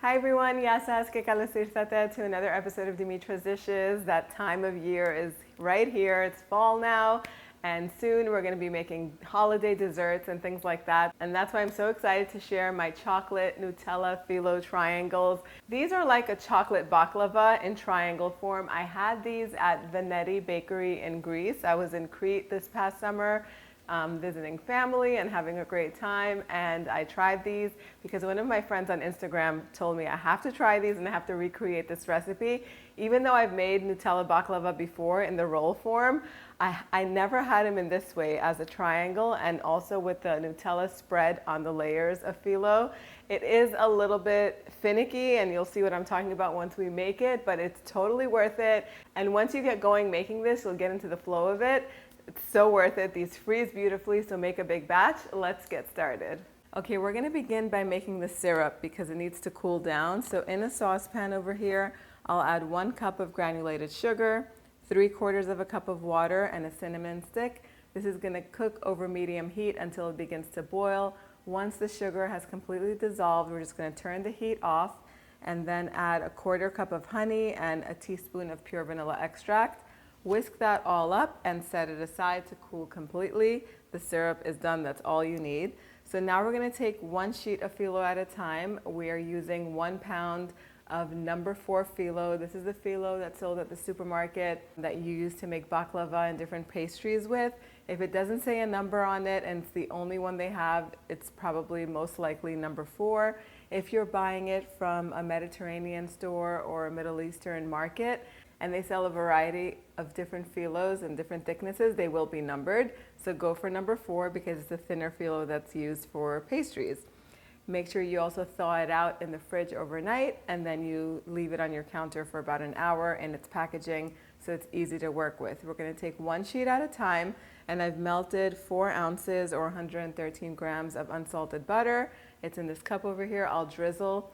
Hi everyone, yasas que kalasirsate to another episode of Dimitra's Dishes. That time of year is right here. It's fall now, and soon we're going to be making holiday desserts and things like that. And that's why I'm so excited to share my chocolate Nutella Phyllo triangles. These are like a chocolate baklava in triangle form. I had these at Venetti Bakery in Greece. I was in Crete this past summer, visiting family and having a great time, and I tried these because one of my friends on Instagram told me I have to try these and I have to recreate this recipe. Even though I've made Nutella baklava before in the roll form, I never had them in this way as a triangle, and also with the Nutella spread on the layers of Phyllo. It is a little bit finicky, and you'll see what I'm talking about once we make it, but it's totally worth it. And once you get going making this, you'll get into the flow of it. It's so worth it. These freeze beautifully, so make a big batch. Let's get started. Okay, we're gonna begin by making the syrup because it needs to cool down. So in a saucepan over here, I'll add 1 cup of granulated sugar, 3/4 of a cup of water, and a cinnamon stick. This is gonna cook over medium heat until it begins to boil. Once the sugar has completely dissolved, we're just gonna turn the heat off and then add 1/4 cup of honey and a teaspoon of pure vanilla extract. Whisk that all up and set it aside to cool completely. The syrup is done, that's all you need. So now we're gonna take 1 sheet of Phyllo at a time. We are using 1 pound of number 4 Phyllo. This is the Phyllo that's sold at the supermarket that you use to make baklava and different pastries with. If it doesn't say a number on it and it's the only one they have, it's probably most likely number 4. If you're buying it from a Mediterranean store or a Middle Eastern market, and they sell a variety of different Phyllos and different thicknesses, they will be numbered. So go for number 4 because it's a thinner Phyllo that's used for pastries. Make sure you also thaw it out in the fridge overnight, and then you leave it on your counter for about an hour in its packaging so it's easy to work with. We're gonna take 1 sheet at a time, and I've melted 4 ounces or 113 grams of unsalted butter. It's in this cup over here. I'll drizzle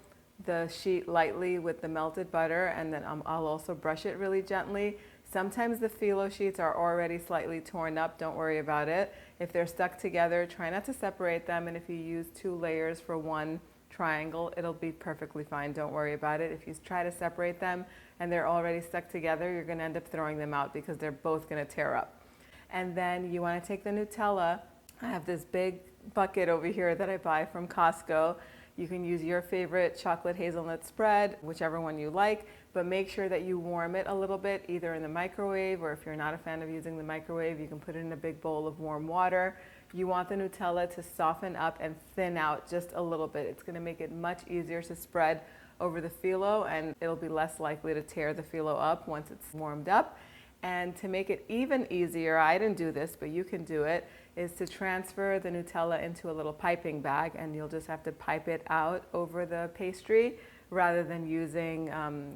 the sheet lightly with the melted butter, and then I'll also brush it really gently. Sometimes the Phyllo sheets are already slightly torn up. Don't worry about it. If they're stuck together, try not to separate them, and if you use 2 layers for 1 triangle, it'll be perfectly fine. Don't worry about it. If you try to separate them and they're already stuck together, you're going to end up throwing them out because they're both going to tear up. And then you want to take the Nutella. I have this big bucket over here that I buy from Costco. You can use your favorite chocolate hazelnut spread, whichever one you like, but make sure that you warm it a little bit, either in the microwave, or if you're not a fan of using the microwave, you can put it in a big bowl of warm water. You want the Nutella to soften up and thin out just a little bit. It's gonna make it much easier to spread over the Phyllo, and it'll be less likely to tear the Phyllo up once it's warmed up. And to make it even easier, I didn't do this, but you can do it, is to transfer the Nutella into a little piping bag, and you'll just have to pipe it out over the pastry rather than using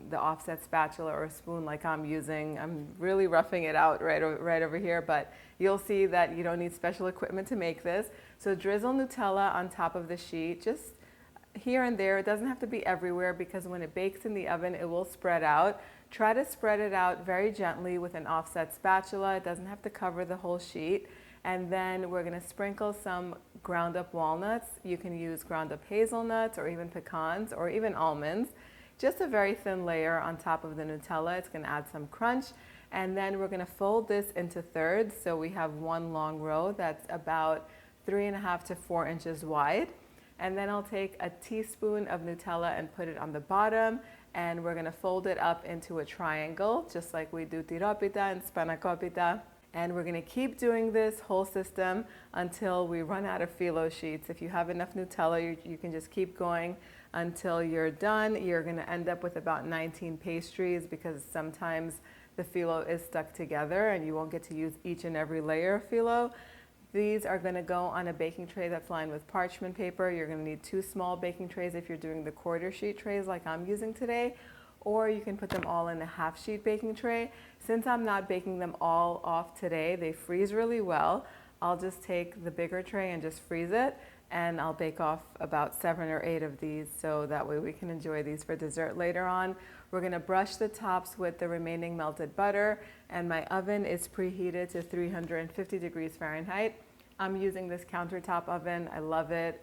the offset spatula or a spoon like I'm using. I'm really roughing it out right over here, but you'll see that you don't need special equipment to make this. So drizzle Nutella on top of the sheet, just here and there. It doesn't have to be everywhere because when it bakes in the oven, it will spread out. Try to spread it out very gently with an offset spatula. It doesn't have to cover the whole sheet. And then we're gonna sprinkle some ground up walnuts. You can use ground up hazelnuts or even pecans or even almonds. Just a very thin layer on top of the Nutella. It's gonna add some crunch. And then we're gonna fold this into thirds. So we have 1 long row that's about 3.5 to 4 inches wide. And then I'll take a teaspoon of Nutella and put it on the bottom, and we're gonna fold it up into a triangle, just like we do tiropita and spanakopita. And we're gonna keep doing this whole system until we run out of Phyllo sheets. If you have enough Nutella, you can just keep going until you're done. You're gonna end up with about 19 pastries because sometimes the Phyllo is stuck together and you won't get to use each and every layer of Phyllo. These are going to go on a baking tray that's lined with parchment paper. You're going to need 2 small baking trays if you're doing the 1/4 sheet trays like I'm using today, or you can put them all in a 1/2 sheet baking tray. Since I'm not baking them all off today, they freeze really well. I'll just take the bigger tray and just freeze it, and I'll bake off about 7 or 8 of these so that way we can enjoy these for dessert later on. We're going to brush the tops with the remaining melted butter, and my oven is preheated to 350 degrees Fahrenheit. I'm using this countertop oven. I love it.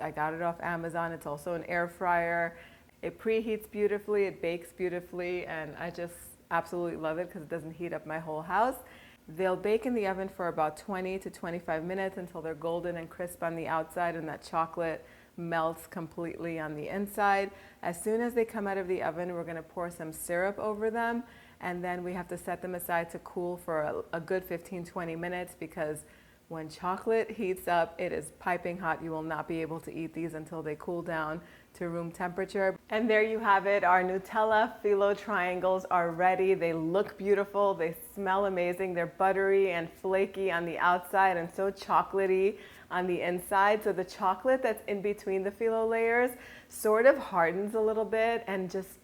I got it off Amazon. It's also an air fryer. It preheats beautifully, it bakes beautifully, and I just absolutely love it because it doesn't heat up my whole house. They'll bake in the oven for about 20 to 25 minutes until they're golden and crisp on the outside and that chocolate melts completely on the inside. As soon as they come out of the oven, we're going to pour some syrup over them, and then we have to set them aside to cool for a good 15-20 minutes, because when chocolate heats up, it is piping hot. You will not be able to eat these until they cool down to room temperature. And there you have it. Our Nutella Phyllo triangles are ready. They look beautiful. They smell amazing. They're buttery and flaky on the outside and so chocolatey on the inside. So the chocolate that's in between the Phyllo layers sort of hardens a little bit and just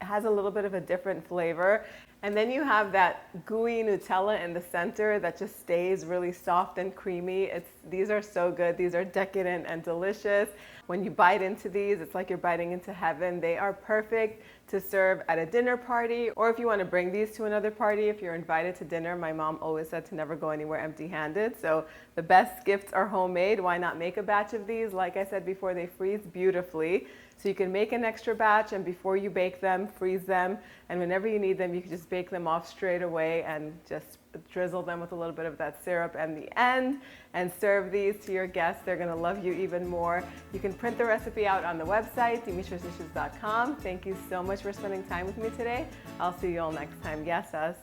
has a little bit of a different flavor. And then you have that gooey Nutella in the center that just stays really soft and creamy. These are so good. These are decadent and delicious. When you bite into these, it's like you're biting into heaven. They are perfect to serve at a dinner party, or if you want to bring these to another party, if you're invited to dinner. My mom always said to never go anywhere empty-handed. So the best gifts are homemade. Why not make a batch of these? Like I said before, they freeze beautifully. So you can make an extra batch, and before you bake them, freeze them. And whenever you need them, you can just bake them off straight away and just drizzle them with a little bit of that syrup at the end and serve these to your guests. They're going to love you even more. You can print the recipe out on the website, dimitrasdishes.com. Thank you so much for spending time with me today. I'll see you all next time. Yes, us.